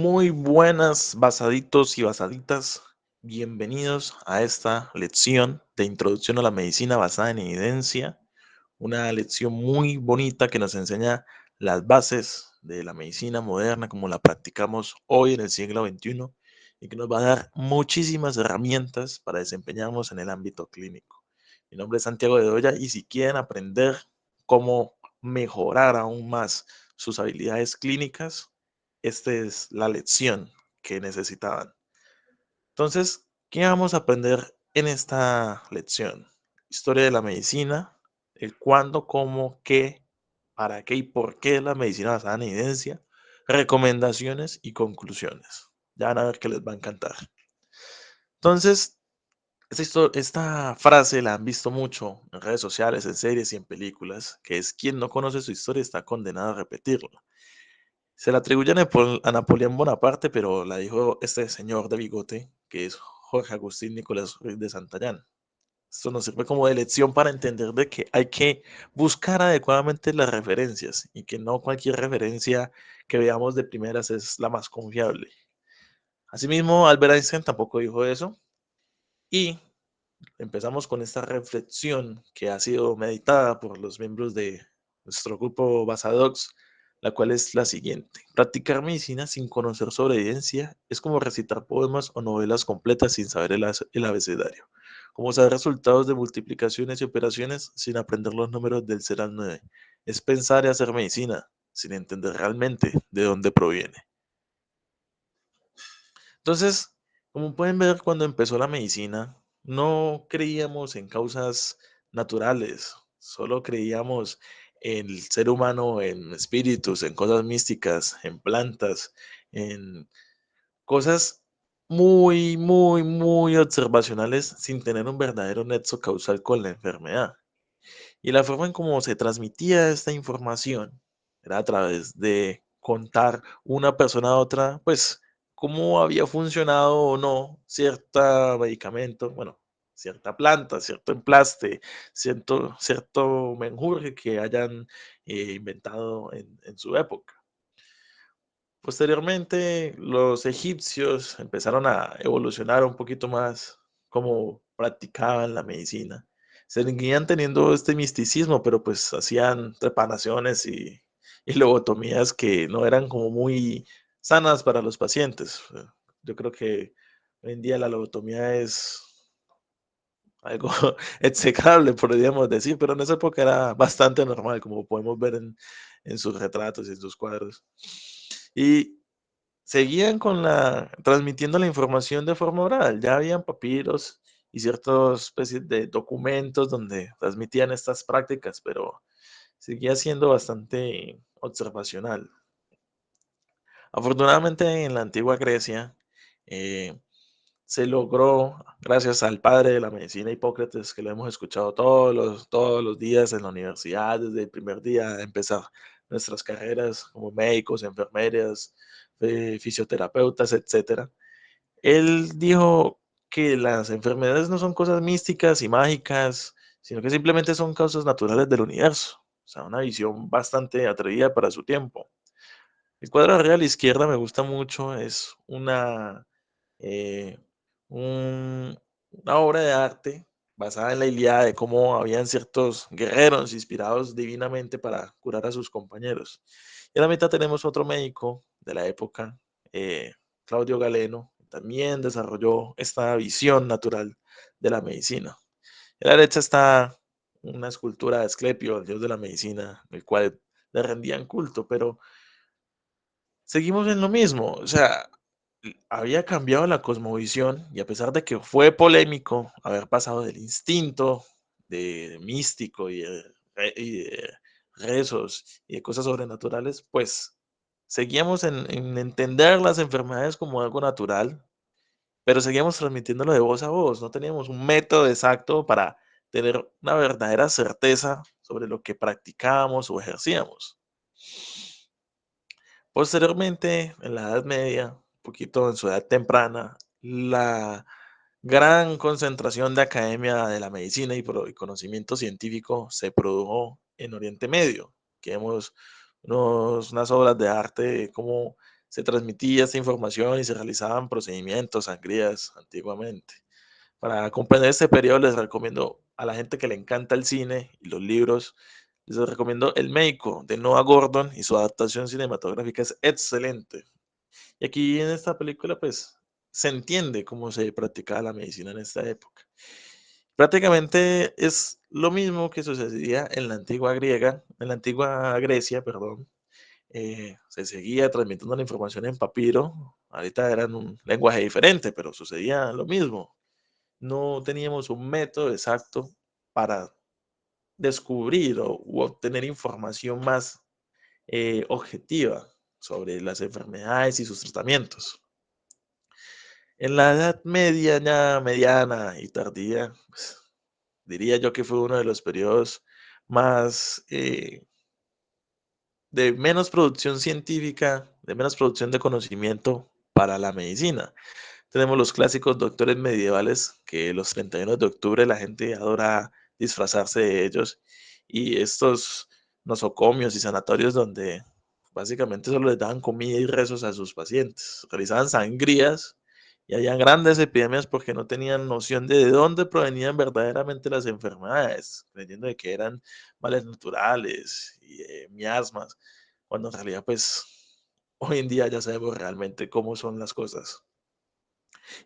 Muy buenas, basaditos y basaditas. Bienvenidos a esta lección de introducción a la medicina basada en evidencia. Una lección muy bonita que nos enseña las bases de la medicina moderna como la practicamos hoy en el siglo XXI y que nos va a dar muchísimas herramientas para desempeñarnos en el ámbito clínico. Mi nombre es Santiago de Doya y si quieren aprender cómo mejorar aún más sus habilidades clínicas, esta es la lección que necesitaban. Entonces, ¿qué vamos a aprender en esta lección? Historia de la medicina, el cuándo, cómo, qué, para qué y por qué la medicina basada en evidencia, recomendaciones y conclusiones. Ya van a ver que les va a encantar. Entonces, esta frase la han visto mucho en redes sociales, en series y en películas, que es quien no conoce su historia está condenado a repetirla. Se la atribuye a Napoleón Bonaparte, pero la dijo este señor de bigote, que es Jorge Agustín Nicolás Ruiz de Santillán. Esto nos sirve como de lección para entender de que hay que buscar adecuadamente las referencias y que no cualquier referencia que veamos de primeras es la más confiable. Asimismo, Albert Einstein tampoco dijo eso y empezamos con esta reflexión que ha sido meditada por los miembros de nuestro grupo Basadox, la cual es la siguiente. Practicar medicina sin conocer sobre evidencia es como recitar poemas o novelas completas sin saber el abecedario. Como saber resultados de multiplicaciones y operaciones sin aprender los números del 0 al 9. Es pensar y hacer medicina sin entender realmente de dónde proviene. Entonces, como pueden ver, cuando empezó la medicina, no creíamos en causas naturales, solo creíamos en el ser humano, en espíritus, en cosas místicas, en plantas, en cosas muy observacionales sin tener un verdadero nexo causal con la enfermedad. Y la forma en cómo se transmitía esta información era a través de contar una persona a otra, pues, cómo había funcionado o no cierto medicamento, bueno, cierta planta, cierto emplaste, cierto menjurje que hayan inventado en su época. Posteriormente, los egipcios empezaron a evolucionar un poquito más cómo practicaban la medicina. Seguían teniendo este misticismo, pero pues hacían trepanaciones y lobotomías que no eran como muy sanas para los pacientes. Yo creo que hoy en día la lobotomía es algo execrable, podríamos decir, pero en esa época era bastante normal, como podemos ver en sus retratos y en sus cuadros. Y seguían transmitiendo la información de forma oral. Ya habían papiros y ciertas especies de documentos donde transmitían estas prácticas, pero seguía siendo bastante observacional. Afortunadamente en la antigua Grecia eh, se logró, gracias al padre de la medicina Hipócrates, que lo hemos escuchado todos los días en la universidad, desde el primer día de empezar nuestras carreras como médicos, enfermeras, fisioterapeutas, etcétera. Él dijo que las enfermedades no son cosas místicas y mágicas, sino que simplemente son causas naturales del universo. O sea, una visión bastante atrevida para su tiempo. El cuadro arriba a la izquierda me gusta mucho, es eh, un- una obra de arte basada en la Ilíada de cómo habían ciertos guerreros inspirados divinamente para curar a sus compañeros. Y a la mitad tenemos otro médico de la época, eh, Claudio Galeno, que también desarrolló esta visión natural de la medicina. A la derecha está una escultura de Asclepio, el dios de la medicina, el cual le rendían culto, pero seguimos en lo mismo, o sea, había cambiado la cosmovisión y a pesar de que fue polémico haber pasado del instinto de místico y de rezos y de cosas sobrenaturales, pues seguíamos en entender las enfermedades como algo natural, pero seguíamos transmitiéndolo de voz a voz, no teníamos un método exacto para tener una verdadera certeza sobre lo que practicábamos o ejercíamos. Posteriormente, en la Edad Media, un poquito en su edad temprana, la gran concentración de academia de la medicina y conocimiento científico se produjo en Oriente Medio, que vemos unas obras de arte, cómo se transmitía esta información y se realizaban procedimientos, sangrías antiguamente. Para comprender este periodo les recomiendo a la gente que le encanta el cine y los libros, les recomiendo El médico de Noah Gordon y su adaptación cinematográfica es excelente. Y aquí en esta película pues se entiende cómo se practicaba la medicina en esta época. Prácticamente es lo mismo que sucedía en la antigua en la antigua Grecia, perdón. Se seguía transmitiendo la información en papiro. Ahorita eran un lenguaje diferente, pero sucedía lo mismo. No teníamos un método exacto para descubrir u obtener información más objetiva sobre las enfermedades y sus tratamientos. En la Edad Media, ya mediana y tardía, pues, diría yo que fue uno de los periodos más de menos producción científica, de menos producción de conocimiento para la medicina. Tenemos los clásicos doctores medievales, que los 31 de octubre la gente adora disfrazarse de ellos, y estos nosocomios y sanatorios donde básicamente solo les daban comida y rezos a sus pacientes, realizaban sangrías y habían grandes epidemias porque no tenían noción de dónde provenían verdaderamente las enfermedades, creyendo de que eran males naturales y miasmas, cuando en realidad pues hoy en día ya sabemos realmente cómo son las cosas.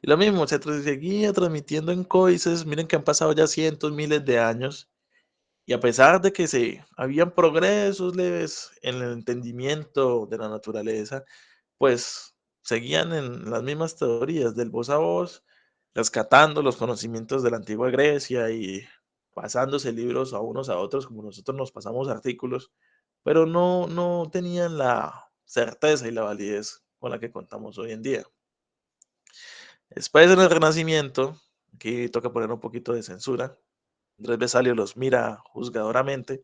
Y lo mismo, seguía transmitiendo en códices, miren que han pasado ya cientos, miles de años, y a pesar de que se habían progresos leves en el entendimiento de la naturaleza, pues seguían en las mismas teorías del voz a voz, rescatando los conocimientos de la antigua Grecia y pasándose libros a unos a otros, como nosotros nos pasamos artículos, pero no tenían la certeza y la validez con la que contamos hoy en día. Después en el Renacimiento, aquí toca poner un poquito de censura, Andrés Besalio los mira juzgadoramente,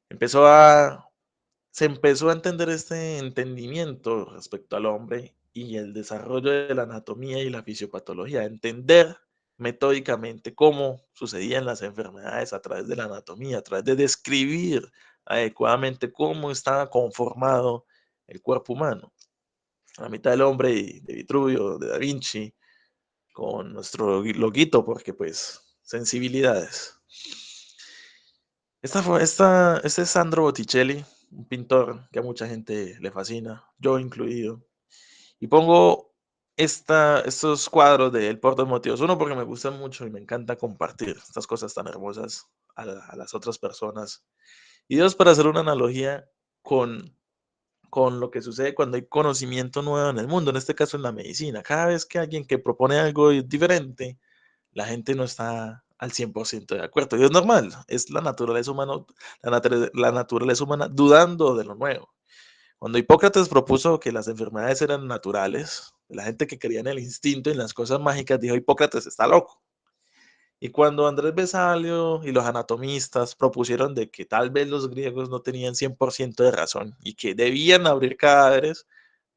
empezó a, se empezó a entender este entendimiento respecto al hombre y el desarrollo de la anatomía y la fisiopatología, entender metódicamente cómo sucedían las enfermedades a través de la anatomía, a través de describir adecuadamente cómo estaba conformado el cuerpo humano. La mitad del hombre de Vitruvio, de Da Vinci, con nuestro loguito, porque pues sensibilidades. Este es Sandro Botticelli, un pintor que a mucha gente le fascina, yo incluido. Y pongo estos cuadros de él por dos motivos. Uno, porque me gustan mucho y me encanta compartir estas cosas tan hermosas a las otras personas. Y dos, para hacer una analogía con, con lo que sucede cuando hay conocimiento nuevo en el mundo, en este caso en la medicina. Cada vez que alguien que propone algo diferente, la gente no está al 100% de acuerdo. Y es normal, es la naturaleza humana dudando de lo nuevo. Cuando Hipócrates propuso que las enfermedades eran naturales, la gente que creía en el instinto y en las cosas mágicas dijo, Hipócrates está loco. Y cuando Andrés Besalio y los anatomistas propusieron de que tal vez los griegos no tenían 100% de razón y que debían abrir cadáveres,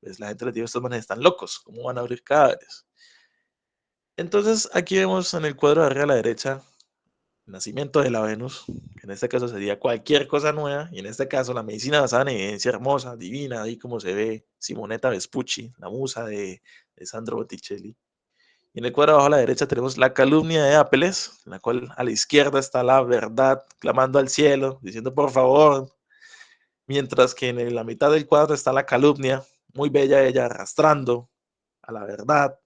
pues la gente les dijo, estos manes están locos, ¿cómo van a abrir cadáveres? Entonces aquí vemos en el cuadro de arriba a la derecha nacimiento de la Venus, que en este caso sería cualquier cosa nueva, y en este caso la medicina basada en evidencia hermosa, divina, ahí como se ve Simonetta Vespucci, la musa de Sandro Botticelli. Y en el cuadro abajo a la derecha tenemos la calumnia de Apeles, en la cual a la izquierda está la verdad clamando al cielo, diciendo por favor, mientras que en la mitad del cuadro está la calumnia, muy bella ella, arrastrando a la verdad,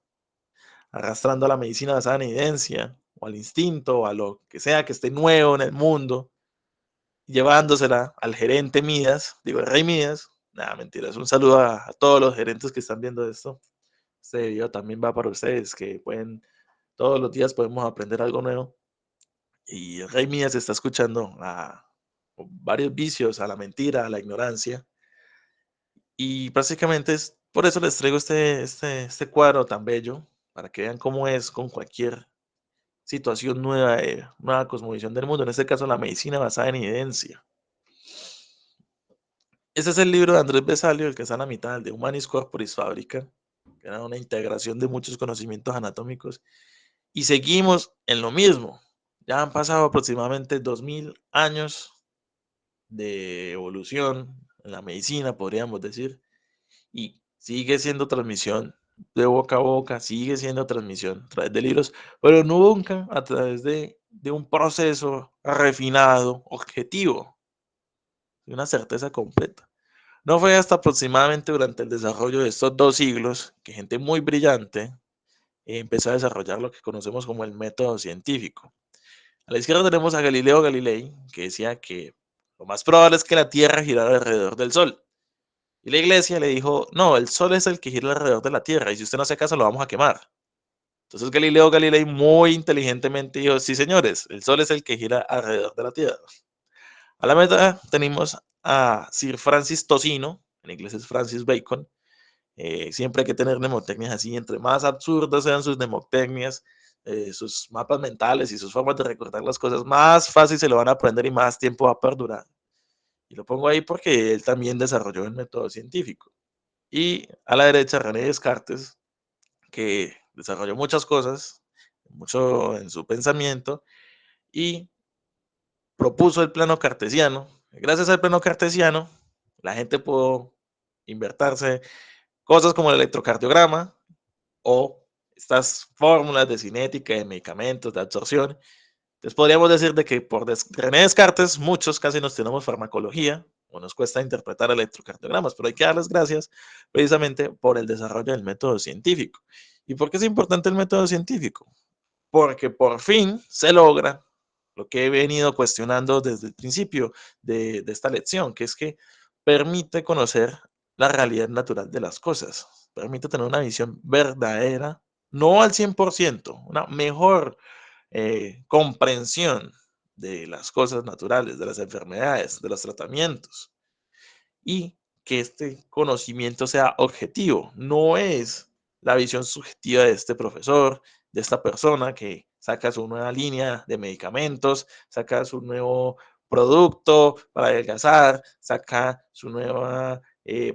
arrastrando a la medicina basada en evidencia, o al instinto, o a lo que sea que esté nuevo en el mundo, llevándosela al gerente Midas, digo, el rey Midas. Nada, mentiras. Un saludo a todos los gerentes que están viendo esto. Este video también va para ustedes, que pueden, todos los días podemos aprender algo nuevo. Y el rey Midas está escuchando a varios vicios, a la mentira, a la ignorancia. Y básicamente es por eso les traigo este cuadro tan bello, para que vean cómo es con cualquier situación nueva, nueva cosmovisión del mundo, en este caso la medicina basada en evidencia. Ese es el libro de Andrés Besalio, el que está a la mitad, el de Humanis Corporis Fabrica, que era una integración de muchos conocimientos anatómicos. Y seguimos en lo mismo. Ya han pasado aproximadamente 2000 años de evolución en la medicina, podríamos decir, y sigue siendo transmisión de boca a boca, sigue siendo transmisión a través de libros, pero nunca a través de un proceso refinado, objetivo, de una certeza completa. No fue hasta aproximadamente durante el desarrollo de estos 2 siglos que gente muy brillante empezó a desarrollar lo que conocemos como el método científico. A la izquierda tenemos a Galileo Galilei, que decía que lo más probable es que la Tierra girara alrededor del Sol. Y la iglesia le dijo, no, el Sol es el que gira alrededor de la Tierra, y si usted no hace caso, lo vamos a quemar. Entonces Galileo Galilei muy inteligentemente dijo, sí señores, el Sol es el que gira alrededor de la Tierra. A la meta tenemos a Sir Francis Tocino, en inglés es Francis Bacon. Siempre hay que tener mnemotecnias así, entre más absurdas sean sus mnemotecnias, sus mapas mentales y sus formas de recordar las cosas, más fácil se lo van a aprender y más tiempo va a perdurar. Y lo pongo ahí porque él también desarrolló el método científico. Y a la derecha, René Descartes, que desarrolló muchas cosas, mucho en su pensamiento, y propuso el plano cartesiano. Gracias al plano cartesiano, la gente pudo invertirse cosas como el electrocardiograma o estas fórmulas de cinética, de medicamentos, de absorción. Entonces podríamos decir de que por René Descartes muchos casi nos tenemos farmacología o nos cuesta interpretar electrocardiogramas, pero hay que darles gracias precisamente por el desarrollo del método científico. ¿Y por qué es importante el método científico? Porque por fin se logra lo que he venido cuestionando desde el principio de esta lección, que es que permite conocer la realidad natural de las cosas, permite tener una visión verdadera, no al 100%, una mejor comprensión de las cosas naturales, de las enfermedades, de los tratamientos y que este conocimiento sea objetivo. No es la visión subjetiva de este profesor, de esta persona que saca su nueva línea de medicamentos, saca su nuevo producto para adelgazar, saca su nuevo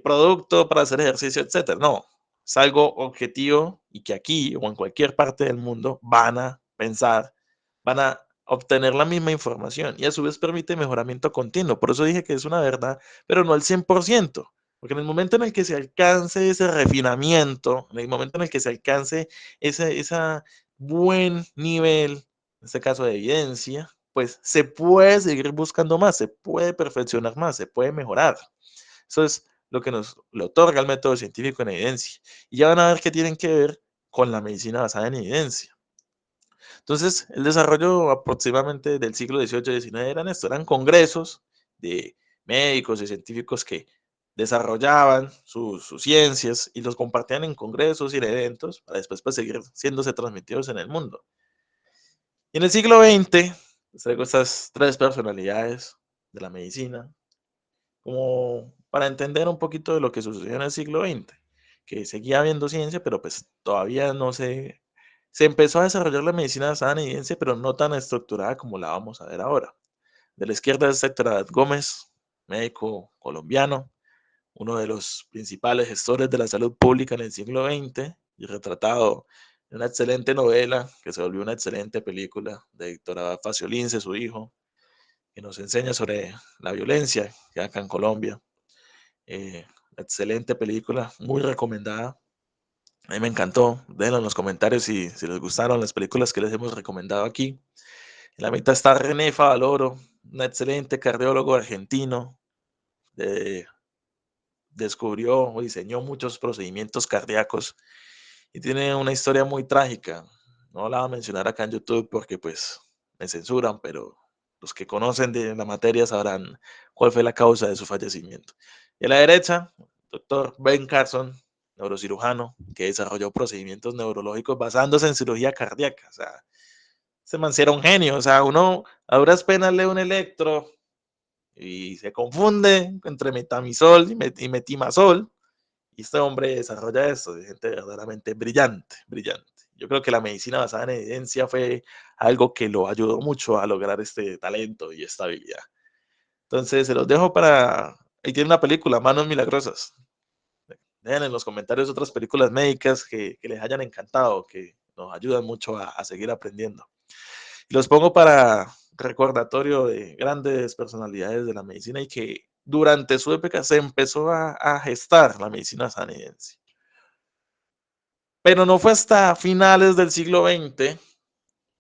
producto para hacer ejercicio, etcétera. No, es algo objetivo y que aquí o en cualquier parte del mundo van a pensar, van a obtener la misma información y a su vez permite mejoramiento continuo. Por eso dije que es una verdad, pero no al 100%, porque en el momento en el que se alcance ese refinamiento, en el momento en el que se alcance ese buen nivel, en este caso de evidencia, pues se puede seguir buscando más, se puede perfeccionar más, se puede mejorar. Eso es lo que nos lo otorga el método científico en evidencia. Y ya van a ver qué tienen que ver con la medicina basada en evidencia. Entonces, el desarrollo aproximadamente del siglo XVIII y XIX eran esto, eran congresos de médicos y científicos que desarrollaban sus ciencias y los compartían en congresos y en eventos para después pues, seguir siéndose transmitidos en el mundo. Y en el siglo XX, les traigo estas 3 personalidades de la medicina, como para entender un poquito de lo que sucedió en el siglo XX, que seguía habiendo ciencia, pero pues todavía no se empezó a desarrollar la medicina basada en evidencia, pero no tan estructurada como la vamos a ver ahora. De la izquierda es Héctor Abad Gómez, médico colombiano, uno de los principales gestores de la salud pública en el siglo XX y retratado en una excelente novela que se volvió una excelente película de Héctor Abad Faciolince, su hijo, que nos enseña sobre la violencia que hay acá en Colombia. Excelente película, muy recomendada. A mí me encantó. Déjenlo en los comentarios si les gustaron las películas que les hemos recomendado aquí. En la mitad está René Favaloro, un excelente cardiólogo argentino. Eh, Descubrió o diseñó muchos procedimientos cardíacos y tiene una historia muy trágica. No la voy a mencionar acá en YouTube porque pues me censuran, pero los que conocen de la materia sabrán cuál fue la causa de su fallecimiento. Y a la derecha, doctor Ben Carson, neurocirujano, que desarrolló procedimientos neurológicos basándose en cirugía cardíaca. O sea, ese man sí era un genio. O sea, uno a duras penas lee un electro y se confunde entre metamizol y metimazol. Y este hombre desarrolla esto, de gente verdaderamente brillante, brillante. Yo creo que la medicina basada en evidencia fue algo que lo ayudó mucho a lograr este talento y esta habilidad. Entonces, se los dejo para... Ahí tiene una película, Manos Milagrosas. Dejen en los comentarios otras películas médicas que les hayan encantado, que nos ayudan mucho a seguir aprendiendo. Y los pongo para recordatorio de grandes personalidades de la medicina y que durante su época se empezó a gestar la medicina basada en evidencia. Pero no fue hasta finales del siglo XX,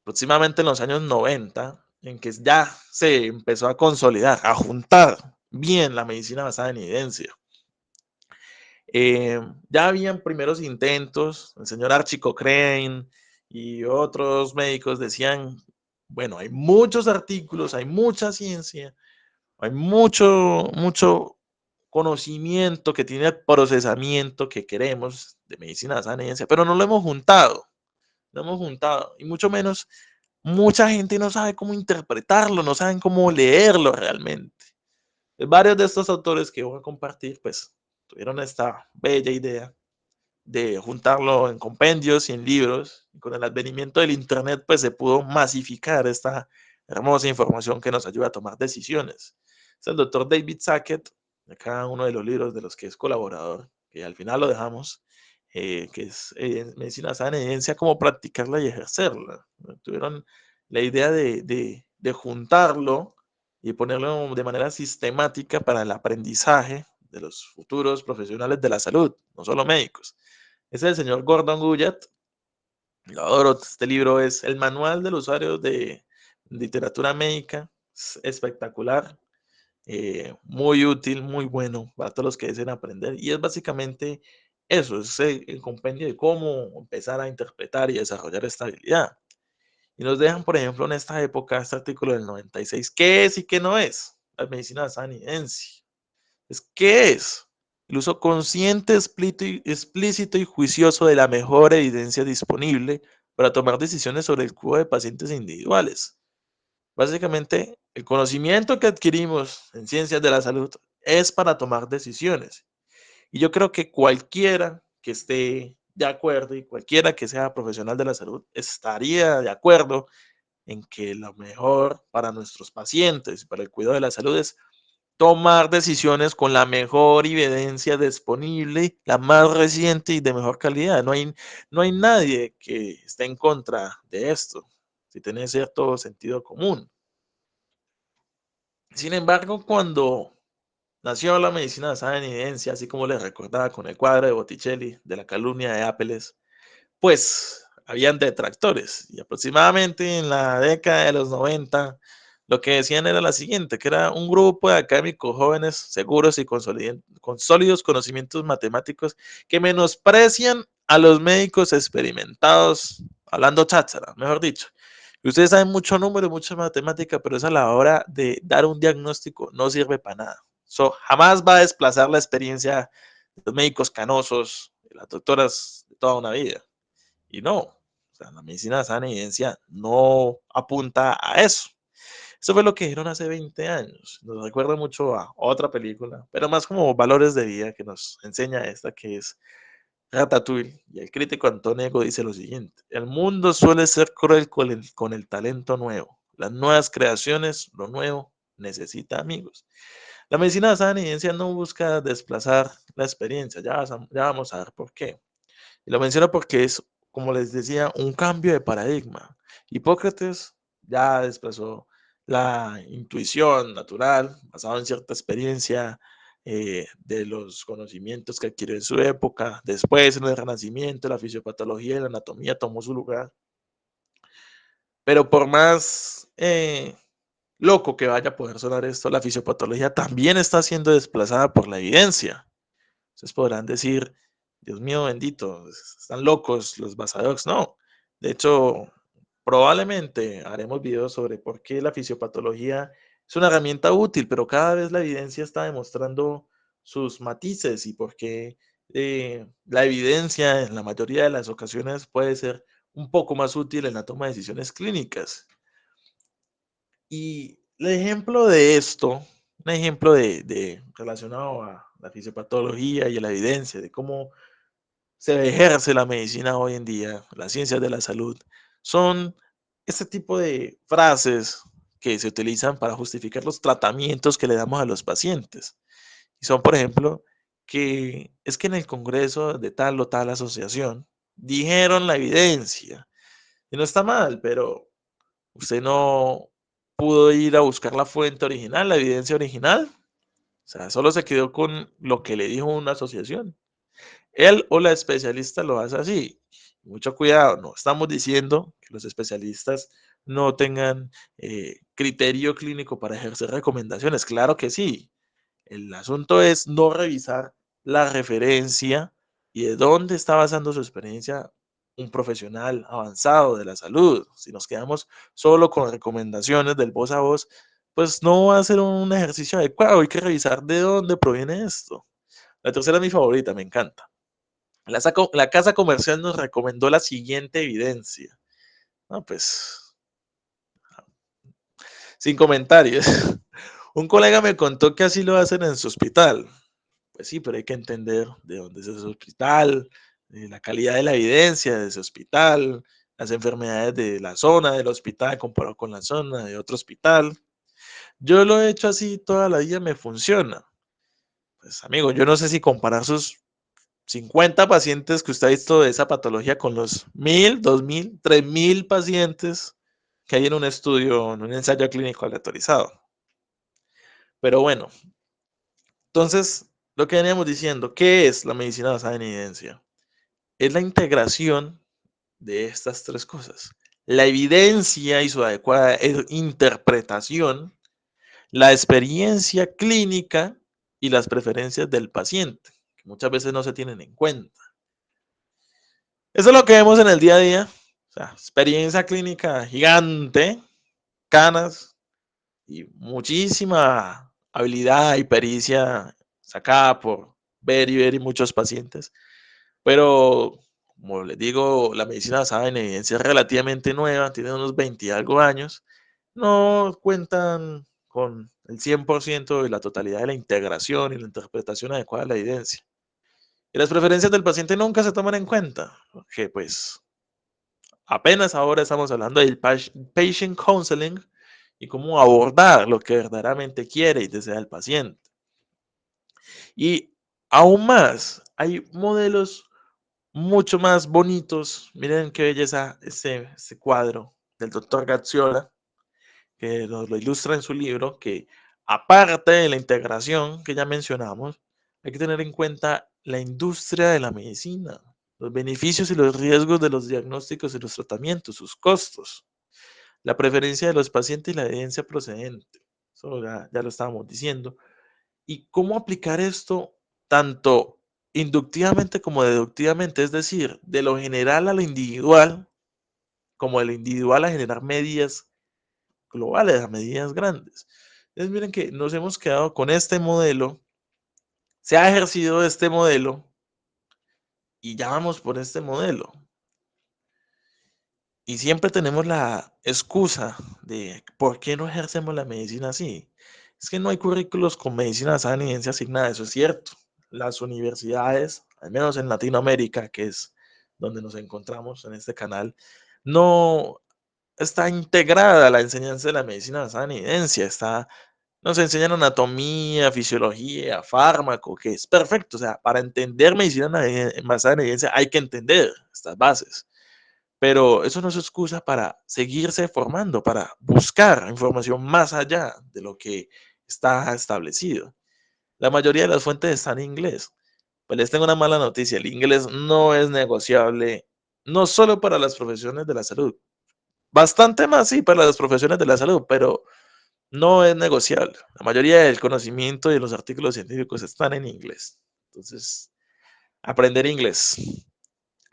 aproximadamente en los años 90, en que ya se empezó a consolidar, a juntar bien la medicina basada en evidencia. Ya habían primeros intentos, el señor Archie Cochrane y otros médicos decían, bueno, hay muchos artículos, hay mucha ciencia, hay mucho conocimiento que tiene el procesamiento que queremos de medicina basada en evidencia, pero no lo hemos juntado, no hemos juntado, y mucho menos mucha gente no sabe cómo interpretarlo, no saben cómo leerlo realmente. Varios de estos autores que voy a compartir, pues, tuvieron esta bella idea de juntarlo en compendios y en libros. Y con el advenimiento del Internet, pues se pudo masificar esta hermosa información que nos ayuda a tomar decisiones. Es el doctor David Sackett, de cada uno de los libros de los que es colaborador, que al final lo dejamos, que es Medicina Basada en Evidencia, cómo practicarla y ejercerla. Tuvieron la idea de juntarlo y ponerlo de manera sistemática para el aprendizaje de los futuros profesionales de la salud, no solo médicos. Es el señor Gordon Guyatt. Lo adoro. Este libro es el manual del usuario de literatura médica. Es espectacular, muy útil, muy bueno para todos los que deseen aprender. Y es básicamente eso, es el compendio de cómo empezar a interpretar y desarrollar esta habilidad. Y nos dejan, por ejemplo, en esta época, este artículo del 96, ¿qué es y qué no es la medicina basada en evidencia? ¿Qué es? El uso consciente, explícito y juicioso de la mejor evidencia disponible para tomar decisiones sobre el cuidado de pacientes individuales. Básicamente, el conocimiento que adquirimos en ciencias de la salud es para tomar decisiones. Y yo creo que cualquiera que esté de acuerdo y cualquiera que sea profesional de la salud estaría de acuerdo en que lo mejor para nuestros pacientes y para el cuidado de la salud es tomar decisiones con la mejor evidencia disponible, la más reciente y de mejor calidad. No hay nadie que esté en contra de esto, si tiene cierto sentido común. Sin embargo, cuando nació la medicina basada en evidencia, así como les recordaba con el cuadro de Botticelli de la calumnia de Ápeles, pues habían detractores. Y aproximadamente en la década de los 90, lo que decían era la siguiente, que era un grupo de académicos jóvenes seguros y con sólidos conocimientos matemáticos que menosprecian a los médicos experimentados, hablando cháchara, mejor dicho. Y ustedes saben mucho número, mucha matemática, pero eso a la hora de dar un diagnóstico no sirve para nada. Eso jamás va a desplazar la experiencia de los médicos canosos, de las doctoras de toda una vida. Y no, o sea, la medicina basada en evidencia no apunta a eso. Eso fue lo que dijeron hace 20 años. Nos recuerda mucho a otra película, pero más como valores de vida que nos enseña esta, que es Ratatouille. Y el crítico Antónigo dice lo siguiente: el mundo suele ser cruel con el talento nuevo. Las nuevas creaciones, lo nuevo, necesita amigos. La medicina basada en evidencia no busca desplazar la experiencia. Ya vamos a ver por qué. Y lo menciono porque es, como les decía, un cambio de paradigma. Hipócrates ya desplazó la intuición natural, basada en cierta experiencia de los conocimientos que adquirió en su época. Después, en el Renacimiento, la fisiopatología y la anatomía tomó su lugar. Pero por más loco que vaya a poder sonar esto, la fisiopatología también está siendo desplazada por la evidencia. Ustedes podrán decir, Dios mío bendito, están locos los basadocs. No, de hecho, probablemente haremos videos sobre por qué la fisiopatología es una herramienta útil, pero cada vez la evidencia está demostrando sus matices y por qué la evidencia en la mayoría de las ocasiones puede ser un poco más útil en la toma de decisiones clínicas. Y el ejemplo de esto, un ejemplo relacionado a la fisiopatología y a la evidencia de cómo se ejerce la medicina hoy en día, las ciencias de la salud, son este tipo de frases que se utilizan para justificar los tratamientos que le damos a los pacientes. Y son, por ejemplo, que es que en el congreso de tal o tal asociación dijeron la evidencia. Y no está mal, pero usted no pudo ir a buscar la fuente original, la evidencia original. O sea, solo se quedó con lo que le dijo una asociación. Él o la especialista lo hace así. Mucho cuidado, no estamos diciendo que los especialistas no tengan criterio clínico para ejercer recomendaciones. Claro que sí. El asunto es no revisar la referencia y de dónde está basando su experiencia un profesional avanzado de la salud. Si nos quedamos solo con recomendaciones del voz a voz, pues no va a ser un ejercicio adecuado. Hay que revisar de dónde proviene esto. La tercera es mi favorita, me encanta. La casa comercial nos recomendó la siguiente evidencia. No, pues, sin comentarios. Un colega me contó que así lo hacen en su hospital. Pues sí, pero hay que entender de dónde es ese hospital, la calidad de la evidencia de ese hospital, las enfermedades de la zona del hospital comparado con la zona de otro hospital. Yo lo he hecho así toda la vida, me funciona. Pues amigo, yo no sé si comparar sus 50 pacientes que usted ha visto de esa patología con los 1000, 2000, 3000 pacientes que hay en un estudio, en un ensayo clínico aleatorizado. Pero bueno, entonces, lo que veníamos diciendo, ¿qué es la medicina basada en evidencia? Es la integración de estas tres cosas. La evidencia y su adecuada interpretación, la experiencia clínica y las preferencias del paciente, que muchas veces no se tienen en cuenta. Eso es lo que vemos en el día a día. O sea, experiencia clínica gigante, canas y muchísima habilidad y pericia sacada por ver y ver y muchos pacientes. Pero, como les digo, la medicina basada en evidencia es relativamente nueva, tiene unos 20 y algo años. No cuentan con el 100% de la totalidad de la integración y la interpretación adecuada de la evidencia. Y las preferencias del paciente nunca se toman en cuenta, porque pues apenas ahora estamos hablando del patient counseling y cómo abordar lo que verdaderamente quiere y desea el paciente. Y aún más, hay modelos mucho más bonitos. Miren qué belleza este cuadro del doctor Gazziola, que nos lo ilustra en su libro, que aparte de la integración que ya mencionamos, hay que tener en cuenta la industria de la medicina, los beneficios y los riesgos de los diagnósticos y los tratamientos, sus costos, la preferencia de los pacientes y la evidencia procedente. Eso ya lo estábamos diciendo. ¿Y cómo aplicar esto tanto inductivamente como deductivamente? Es decir, de lo general a lo individual, como de lo individual a generar medidas globales, a medidas grandes. Entonces, miren que nos hemos quedado con este modelo, se ha ejercido este modelo y ya vamos por este modelo. Y siempre tenemos la excusa de por qué no ejercemos la medicina así. Es que no hay currículos con medicina basada en evidencia asignada, eso es cierto. Las universidades, al menos en Latinoamérica, que es donde nos encontramos en este canal, no está integrada la enseñanza de la medicina basada en evidencia. Nos enseñan anatomía, fisiología, fármaco, que es perfecto. O sea, para entender medicina basada en evidencia hay que entender estas bases. Pero eso no es excusa para seguirse formando, para buscar información más allá de lo que está establecido. La mayoría de las fuentes están en inglés. Pues les tengo una mala noticia, el inglés no es negociable, no solo para las profesiones de la salud, bastante más sí para las profesiones de la salud, pero no es negociable. La mayoría del conocimiento y de los artículos científicos están en inglés. Entonces, aprender inglés.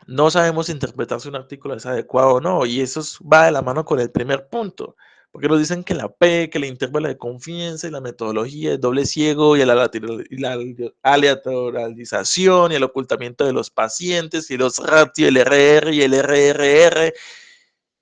No sabemos interpretar si un artículo es adecuado o no, y eso va de la mano con el primer punto, porque nos dicen que la P, que el intervalo de confianza y la metodología, el doble ciego y la aleatorización y el ocultamiento de los pacientes y los ratios, el RR y el RRR,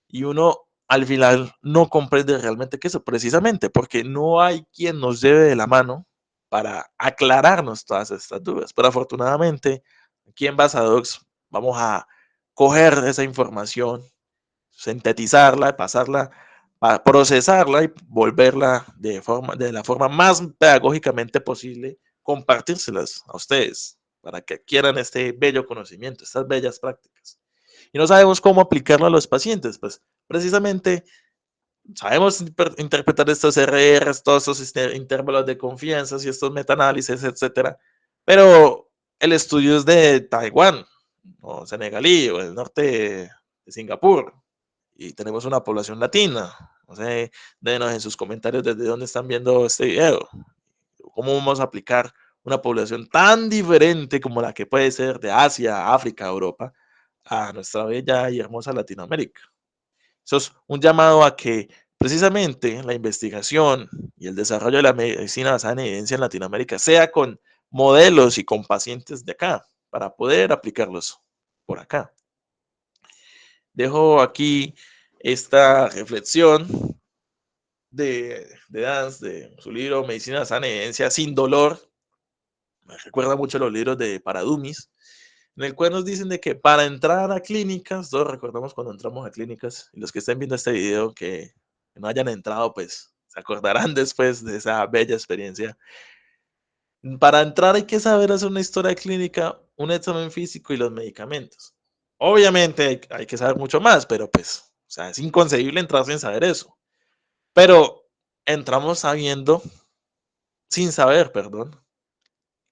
y uno al final no comprende realmente qué es eso, precisamente porque no hay quien nos lleve de la mano para aclararnos todas estas dudas. Pero afortunadamente, aquí en Basadox vamos a coger esa información, sintetizarla, pasarla, procesarla y volverla de la forma más pedagógicamente posible, compartírselas a ustedes para que adquieran este bello conocimiento, estas bellas prácticas. Y no sabemos cómo aplicarlo a los pacientes, pues precisamente sabemos interpretar estos RRs, todos estos intervalos de confianza y estos metaanálisis, etcétera, pero el estudio es de Taiwán, o senegalí, o el norte de Singapur, y tenemos una población latina. No sé, déjenos en sus comentarios desde dónde están viendo este video. ¿Cómo vamos a aplicar una población tan diferente como la que puede ser de Asia, África, Europa, a nuestra bella y hermosa Latinoamérica? Eso es un llamado a que precisamente la investigación y el desarrollo de la medicina basada en evidencia en Latinoamérica sea con modelos y con pacientes de acá, para poder aplicarlos por acá. Dejo aquí esta reflexión de Dance, de su libro Medicina basada en evidencia sin dolor. Me recuerda mucho los libros de Paradumis, en el cual nos dicen de que para entrar a clínicas, todos recordamos cuando entramos a clínicas, y los que estén viendo este video que no hayan entrado, pues se acordarán después de esa bella experiencia. Para entrar hay que saber hacer una historia clínica, un examen físico y los medicamentos. Obviamente hay que saber mucho más, pero pues, o sea, es inconcebible entrar sin saber eso. Pero entramos sabiendo, sin saber, perdón,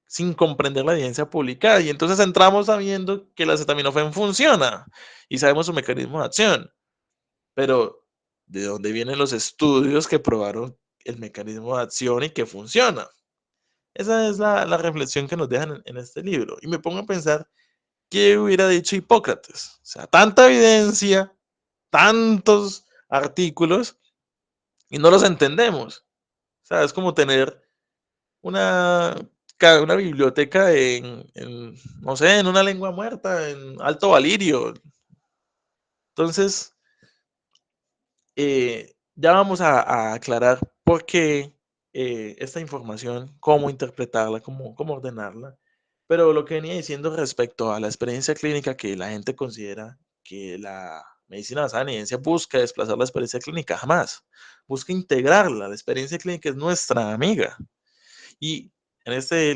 sin comprender la evidencia publicada. Y entonces entramos sabiendo que la acetaminofén funciona y sabemos su mecanismo de acción. Pero, ¿de dónde vienen los estudios que probaron el mecanismo de acción y que funciona? Esa es la reflexión que nos dejan en este libro. Y me pongo a pensar, ¿qué hubiera dicho Hipócrates? O sea, tanta evidencia, tantos artículos y no los entendemos. O sea, es como tener una, una biblioteca no sé, en una lengua muerta, en Alto Valirio. Entonces, ya vamos a aclarar por qué esta información, cómo interpretarla, cómo ordenarla. Pero lo que venía diciendo respecto a la experiencia clínica, que la gente considera que la medicina basada en evidencia busca desplazar la experiencia clínica, jamás. Busca integrarla. La experiencia clínica es nuestra amiga. Y en este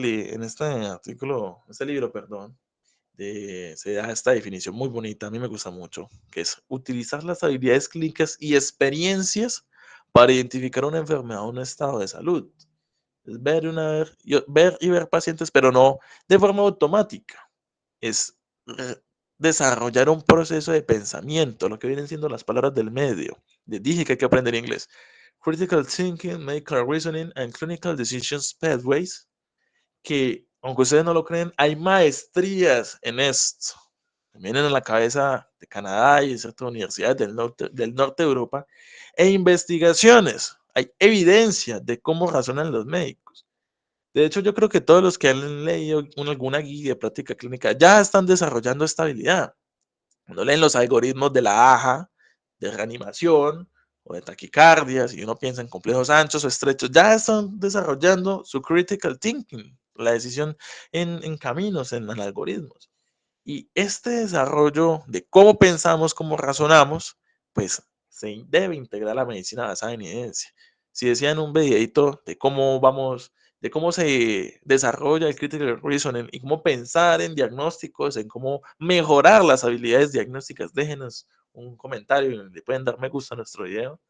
artículo, este libro, perdón, se da esta definición muy bonita, a mí me gusta mucho, que es utilizar las habilidades clínicas y experiencias para identificar una enfermedad o un estado de salud. Es ver y ver pacientes, pero no de forma automática. Es desarrollar un proceso de pensamiento, lo que vienen siendo las palabras del medio. Les dije que hay que aprender inglés. Critical thinking, medical reasoning, and clinical decisions pathways, que, aunque ustedes no lo creen, hay maestrías en esto. Vienen en la cabeza de Canadá y de ciertas universidades del norte de Europa, e investigaciones. Hay evidencia de cómo razonan los médicos. De hecho, yo creo que todos los que han leído alguna guía de práctica clínica ya están desarrollando esta habilidad. Cuando leen los algoritmos de la AJA, de reanimación o de taquicardia, si uno piensa en complejos anchos o estrechos, ya están desarrollando su critical thinking, la decisión en caminos, en algoritmos. Y este desarrollo de cómo pensamos, cómo razonamos, pues se debe integrar a la medicina basada en evidencia. Si decían un videito de cómo vamos, de cómo se desarrolla el critical reasoning y cómo pensar en diagnósticos, en cómo mejorar las habilidades diagnósticas, déjenos un comentario y le pueden dar me gusta a nuestro video.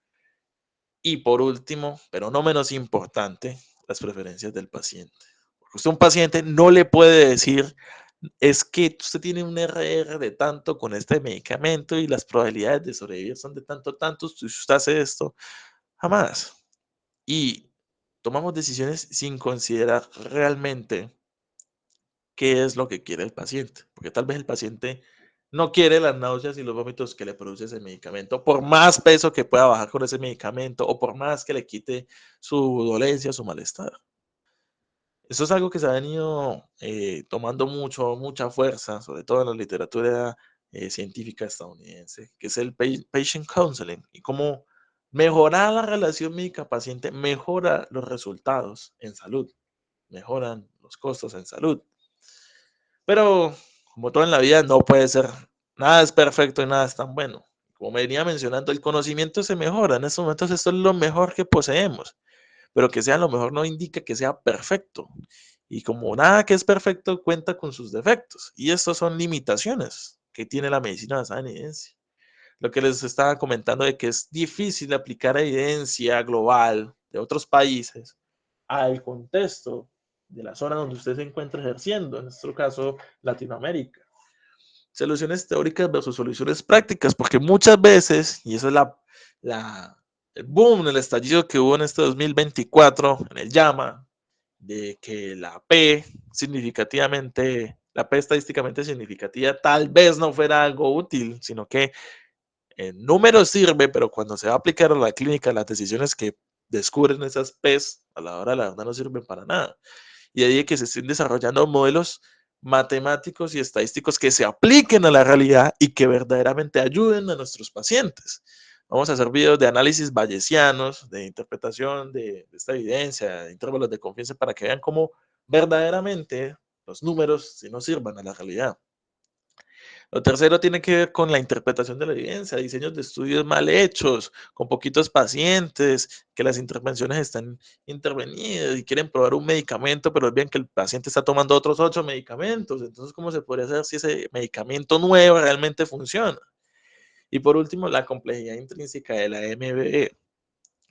Y por último, pero no menos importante, las preferencias del paciente. Porque usted a un paciente no le puede decir, es que usted tiene un RR de tanto con este medicamento y las probabilidades de sobrevivir son de tanto, tanto, si usted hace esto, jamás. Y tomamos decisiones sin considerar realmente qué es lo que quiere el paciente, porque tal vez el paciente no quiere las náuseas y los vómitos que le produce ese medicamento, por más peso que pueda bajar con ese medicamento o por más que le quite su dolencia, su malestar. Eso es algo que se ha venido tomando mucha fuerza, sobre todo en la literatura científica estadounidense, que es el patient counseling y cómo mejorar la relación médica-paciente mejora los resultados en salud, mejoran los costos en salud. Pero como todo en la vida, no puede ser, nada es perfecto y nada es tan bueno. Como me venía mencionando, el conocimiento se mejora. En estos momentos esto es lo mejor que poseemos, pero que sea lo mejor no indica que sea perfecto. Y como nada que es perfecto cuenta con sus defectos. Y estas son limitaciones que tiene la medicina basada en evidencia. Lo que les estaba comentando de que es difícil aplicar evidencia global de otros países al contexto de la zona donde usted se encuentra ejerciendo, en nuestro caso Latinoamérica. Soluciones teóricas versus soluciones prácticas, porque muchas veces, y eso es el boom, el estallido que hubo en este 2024, en el llama, de que la P estadísticamente significativa tal vez no fuera algo útil, sino que en números sirve, pero cuando se va a aplicar a la clínica, las decisiones que descubren esas P's a la hora de la verdad no sirven para nada. Y ahí que se estén desarrollando modelos matemáticos y estadísticos que se apliquen a la realidad y que verdaderamente ayuden a nuestros pacientes. Vamos a hacer videos de análisis bayesianos, de interpretación de esta evidencia, de intervalos de confianza para que vean cómo verdaderamente los números si no sirvan a la realidad. Lo tercero tiene que ver con la interpretación de la evidencia, diseños de estudios mal hechos, con poquitos pacientes, que las intervenciones están intervenidas y quieren probar un medicamento, pero ven que el paciente está tomando otros 8 medicamentos. Entonces, ¿cómo se podría hacer si ese medicamento nuevo realmente funciona? Y por último, la complejidad intrínseca de la MBE.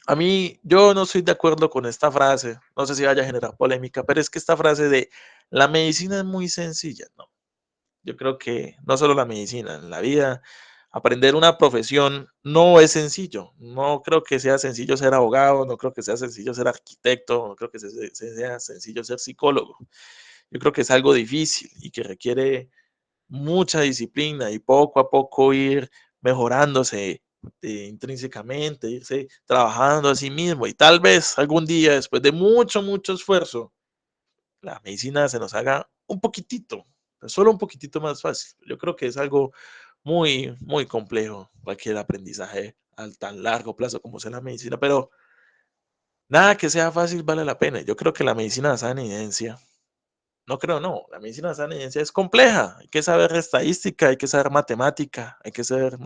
A mí, yo no estoy de acuerdo con esta frase, no sé si vaya a generar polémica, pero es que esta frase de la medicina es muy sencilla, ¿no? Yo creo que no solo la medicina, en la vida, aprender una profesión no es sencillo. No creo que sea sencillo ser abogado, no creo que sea sencillo ser arquitecto, no creo que sea sencillo ser psicólogo. Yo creo que es algo difícil y que requiere mucha disciplina y poco a poco ir mejorándose intrínsecamente, irse trabajando a sí mismo y tal vez algún día, después de mucho, mucho esfuerzo, la medicina se nos haga un poquitito, solo un poquitito más fácil. Yo creo que es algo muy, muy complejo cualquier aprendizaje al tan largo plazo como sea la medicina, pero nada que sea fácil vale la pena. Yo creo que la medicina basada en evidencia, no creo, no, la medicina basada en evidencia es compleja. Hay que saber estadística, hay que saber matemática, hay que ser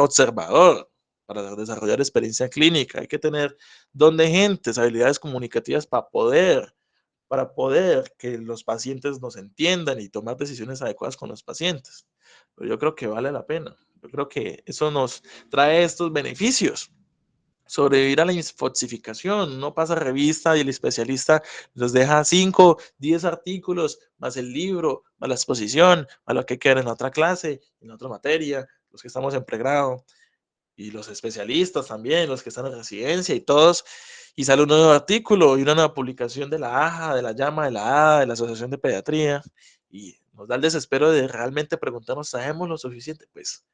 observador para desarrollar experiencia clínica, hay que tener don de gentes, habilidades comunicativas para poder que los pacientes nos entiendan y tomar decisiones adecuadas con los pacientes. Pero yo creo que vale la pena. Yo creo que eso nos trae estos beneficios. Sobrevivir a la infoxificación, no pasa revista y el especialista nos deja 5, 10 artículos, más el libro, más la exposición, más lo que queda en otra clase, en otra materia, los que estamos en pregrado y los especialistas también, los que están en residencia y todos, y sale un nuevo artículo y una nueva publicación de la AJA, de la llama, de la ADA, de la Asociación de Pediatría, y nos da el desespero de realmente preguntarnos, ¿sabemos lo suficiente? Pues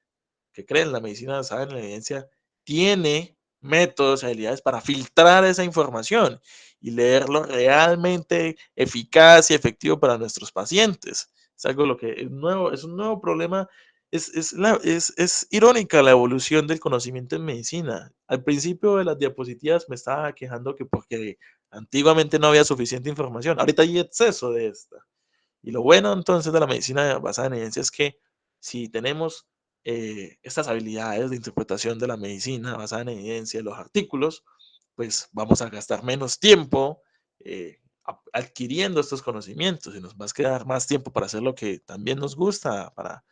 que creen, la medicina basada en la evidencia tiene métodos, habilidades para filtrar esa información y leerlo realmente eficaz y efectivo para nuestros pacientes. Es algo lo que es un nuevo problema. Es irónica la evolución del conocimiento en medicina. Al principio de las diapositivas me estaba quejando que porque antiguamente no había suficiente información. Ahorita hay exceso de esta. Y lo bueno entonces de la medicina basada en evidencia es que si tenemos estas habilidades de interpretación de la medicina basada en evidencia, los artículos, pues vamos a gastar menos tiempo adquiriendo estos conocimientos y nos va a quedar más tiempo para hacer lo que también nos gusta, para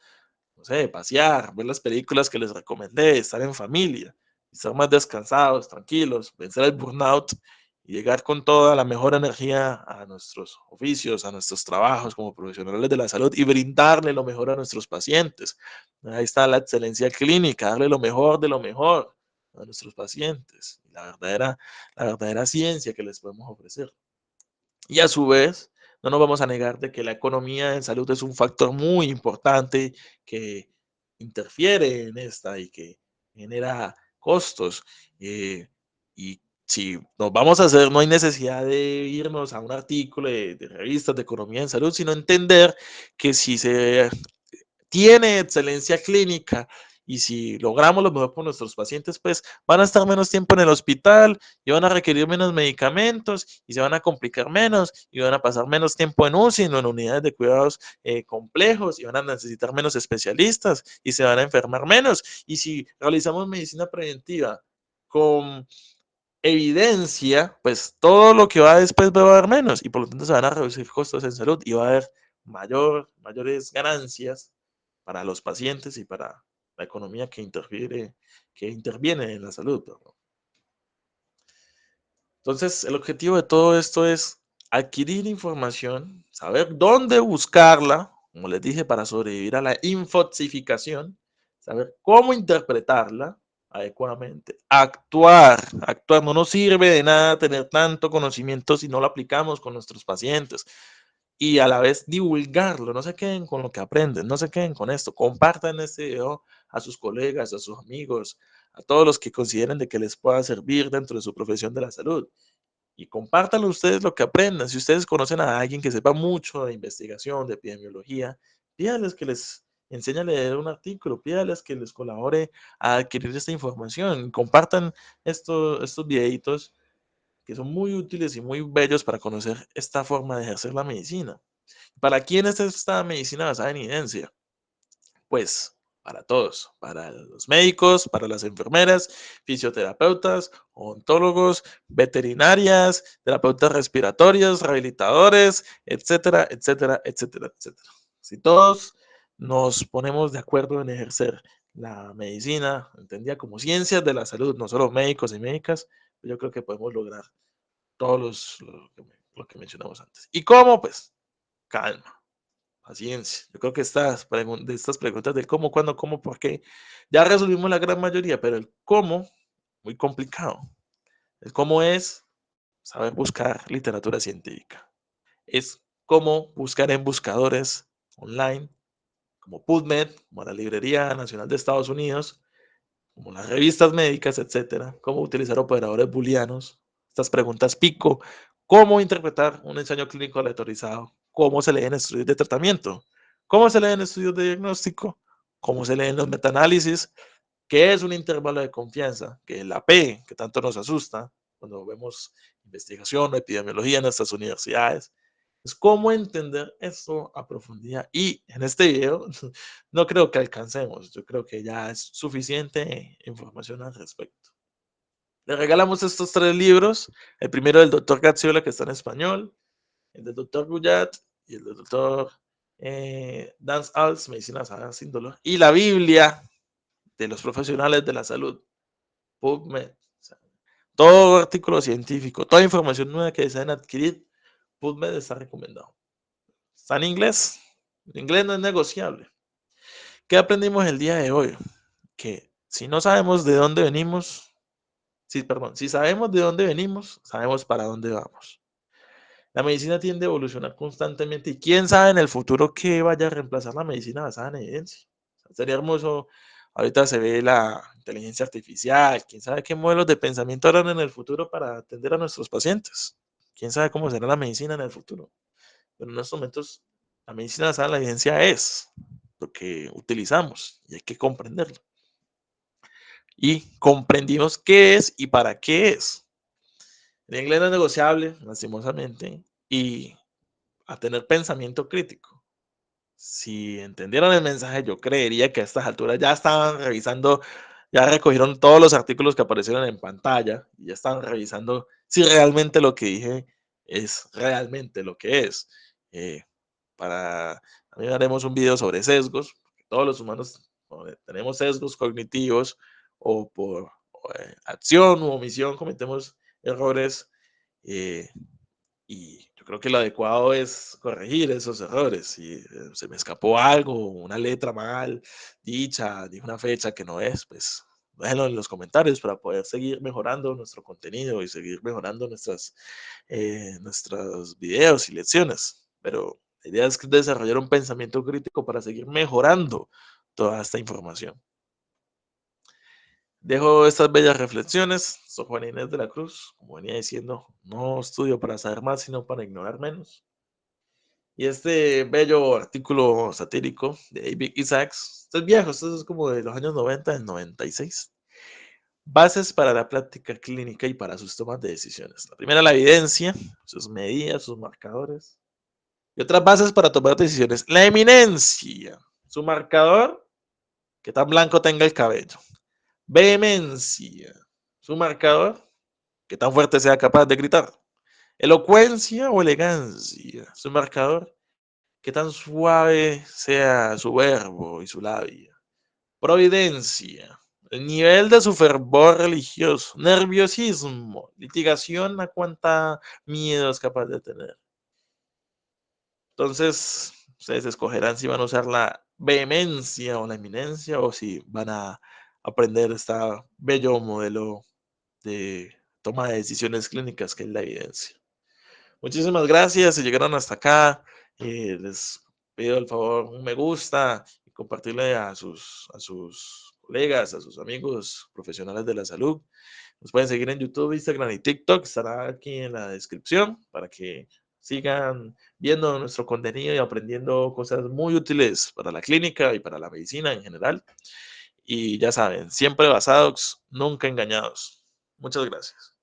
no sé, pasear, ver las películas que les recomendé, estar en familia, estar más descansados, tranquilos, vencer el burnout y llegar con toda la mejor energía a nuestros oficios, a nuestros trabajos como profesionales de la salud y brindarle lo mejor a nuestros pacientes. Ahí está la excelencia clínica, darle lo mejor de lo mejor a nuestros pacientes, la verdadera ciencia que les podemos ofrecer. Y a su vez, no nos vamos a negar de que la economía en salud es un factor muy importante que interfiere en esta y que genera costos. Y si nos vamos a hacer, no hay necesidad de irnos a un artículo de revistas de economía en salud, sino entender que si se tiene excelencia clínica y si logramos lo mejor con nuestros pacientes, pues van a estar menos tiempo en el hospital y van a requerir menos medicamentos y se van a complicar menos y van a pasar menos tiempo en UCI, en unidades de cuidados complejos y van a necesitar menos especialistas y se van a enfermar menos. Y si realizamos medicina preventiva con evidencia, pues todo lo que va después va a haber menos y por lo tanto se van a reducir costos en salud y va a haber mayores ganancias para los pacientes y para la economía que interviene en la salud. Entonces, el objetivo de todo esto es adquirir información, saber dónde buscarla, como les dije, para sobrevivir a la infoxificación, saber cómo interpretarla adecuadamente, actuar, no nos sirve de nada tener tanto conocimiento si no lo aplicamos con nuestros pacientes y a la vez divulgarlo, no se queden con lo que aprenden, no se queden con esto, compartan este video a sus colegas, a sus amigos, a todos los que consideren de que les pueda servir dentro de su profesión de la salud y compártanlo ustedes lo que aprendan. Si ustedes conocen a alguien que sepa mucho de investigación, de epidemiología, pídales que les enseñe a leer un artículo, pídales que les colabore a adquirir esta información. Compartan estos videitos que son muy útiles y muy bellos para conocer esta forma de ejercer la medicina. ¿Para quién es esta medicina basada en evidencia? Pues para todos, para los médicos, para las enfermeras, fisioterapeutas, odontólogos, veterinarias, terapeutas respiratorios, rehabilitadores, etcétera, etcétera, etcétera, etcétera. Si todos nos ponemos de acuerdo en ejercer la medicina, entendida como ciencias de la salud, no solo médicos y médicas, yo creo que podemos lograr todos lo que mencionamos antes. ¿Y cómo? Pues calma, paciencia. Yo creo que de estas preguntas del cómo, cuándo, cómo, por qué, ya resolvimos la gran mayoría, pero el cómo, muy complicado. El cómo es saber buscar literatura científica. Es cómo buscar en buscadores online, como PubMed, como la Librería Nacional de Estados Unidos, como las revistas médicas, etcétera, cómo utilizar operadores booleanos, estas preguntas pico, cómo interpretar un ensayo clínico aleatorizado, cómo se leen estudios de tratamiento, cómo se leen estudios de diagnóstico, cómo se leen los metaanálisis, qué es un intervalo de confianza, que es la P, que tanto nos asusta cuando vemos investigación o epidemiología en nuestras universidades, es cómo entender esto a profundidad. Y en este video no creo que alcancemos, yo creo que ya es suficiente información al respecto. Le regalamos estos 3 libros, el primero del doctor Gazziola, que está en español, el del doctor Guyat y el del doctor Dance Alts, Medicina Sana sin Dolor, y la Biblia de los profesionales de la salud, PubMed. O sea, todo artículo científico, toda información nueva que deseen adquirir, PubMed está recomendado. Está en inglés. El inglés no es negociable. ¿Qué aprendimos el día de hoy? Que si no sabemos de dónde venimos, si sabemos de dónde venimos, sabemos para dónde vamos. La medicina tiende a evolucionar constantemente y quién sabe en el futuro qué vaya a reemplazar la medicina basada en evidencia. O sea, sería hermoso. Ahorita se ve la inteligencia artificial, quién sabe qué modelos de pensamiento harán en el futuro para atender a nuestros pacientes. Quién sabe cómo será la medicina en el futuro. Pero en estos momentos la medicina basada en la evidencia es lo que utilizamos y hay que comprenderlo. Y comprendimos qué es y para qué es. El inglés no es negociable, lastimosamente, y a tener pensamiento crítico. Si entendieron el mensaje, yo creería que a estas alturas ya estaban revisando, ya recogieron todos los artículos que aparecieron en pantalla y ya estaban revisando si realmente lo que dije es realmente lo que es. Eh, también haremos un video sobre sesgos. Todos los humanos tenemos sesgos cognitivos o por acción u omisión cometemos errores. eh, y yo creo que lo adecuado es corregir esos errores. Si se me escapó algo, una letra mal dicha, dije una fecha que no es, pues déjenlo en los comentarios para poder seguir mejorando nuestro contenido y seguir mejorando nuestros videos y lecciones. Pero la idea es desarrollar un pensamiento crítico para seguir mejorando toda esta información. Dejo estas bellas reflexiones. Soy Juan Inés de la Cruz. Como venía diciendo, no estudio para saber más, sino para ignorar menos. Y este bello artículo satírico de David Isaacs, esto es viejo, esto es como de los años 90, del 96. Bases para la práctica clínica y para sus tomas de decisiones. La primera, la evidencia, sus medidas, sus marcadores. Y otras bases para tomar decisiones. La eminencia, su marcador, que tan blanco tenga el cabello. Vehemencia, su marcador, que tan fuerte sea capaz de gritar. Elocuencia o elegancia, su marcador, que tan suave sea su verbo y su labia. Providencia, El nivel de su fervor religioso, nerviosismo, litigación a cuánta miedo es capaz de tener. Entonces, ustedes escogerán si van a usar la vehemencia o la eminencia o si van a aprender este bello modelo de toma de decisiones clínicas que es la evidencia. Muchísimas gracias, si llegaron hasta acá, les pido el favor un me gusta y compartirle a sus colegas, a sus amigos profesionales de la salud. Nos pueden seguir en YouTube, Instagram y TikTok, estará aquí en la descripción para que sigan viendo nuestro contenido y aprendiendo cosas muy útiles para la clínica y para la medicina en general. Y ya saben, siempre basados, nunca engañados. Muchas gracias.